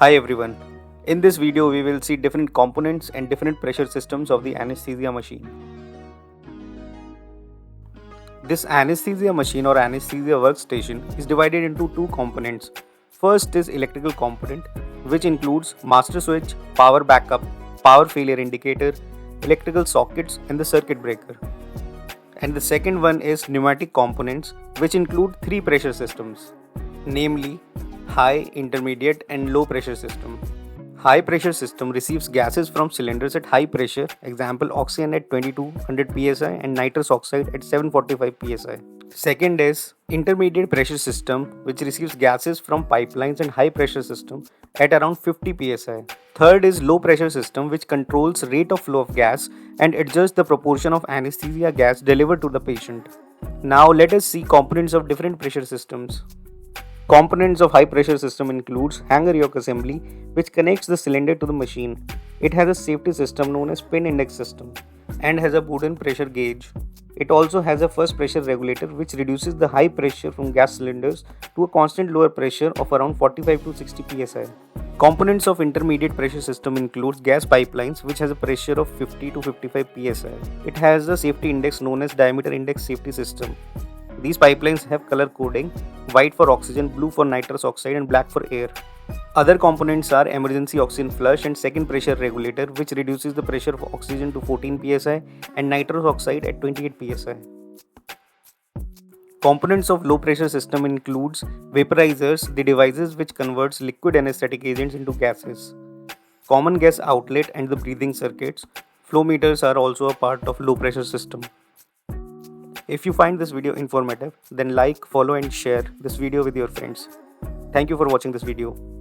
Hi everyone. In this video we will see different components and different pressure systems of the anesthesia machine. This anesthesia machine or anesthesia workstation is divided into two components. First is electrical component, which includes master switch, power backup, power failure indicator, electrical sockets and the circuit breaker. And the second one is pneumatic components, which include three pressure systems, namely high, intermediate and low pressure system. High pressure system receives gases from cylinders at high pressure, example oxygen at 2200 psi and nitrous oxide at 745 psi. Second is intermediate pressure system, which receives gases from pipelines and high pressure system at around 50 psi. Third is low pressure system, which controls rate of flow of gas and adjusts the proportion of anesthesia gas delivered to the patient. Now let us see components of different pressure systems. Components of high pressure system includes hanger yoke assembly, which connects the cylinder to the machine. It has a safety system known as pin index system and has a wooden pressure gauge. It also has a first pressure regulator, which reduces the high pressure from gas cylinders to a constant lower pressure of around 45 to 60 psi. Components of intermediate pressure system includes gas pipelines, which has a pressure of 50 to 55 psi. It has a safety index known as diameter index safety system. These pipelines have color coding, white for oxygen, blue for nitrous oxide and black for air. Other components are emergency oxygen flush and second pressure regulator, which reduces the pressure of oxygen to 14 psi and nitrous oxide at 28 psi. Components of low pressure system includes vaporizers, the devices which converts liquid anesthetic agents into gases, common gas outlet and the breathing circuits. Flow meters are also a part of low pressure system. If you find this video informative, then like, follow and share this video with your friends. Thank you for watching this video.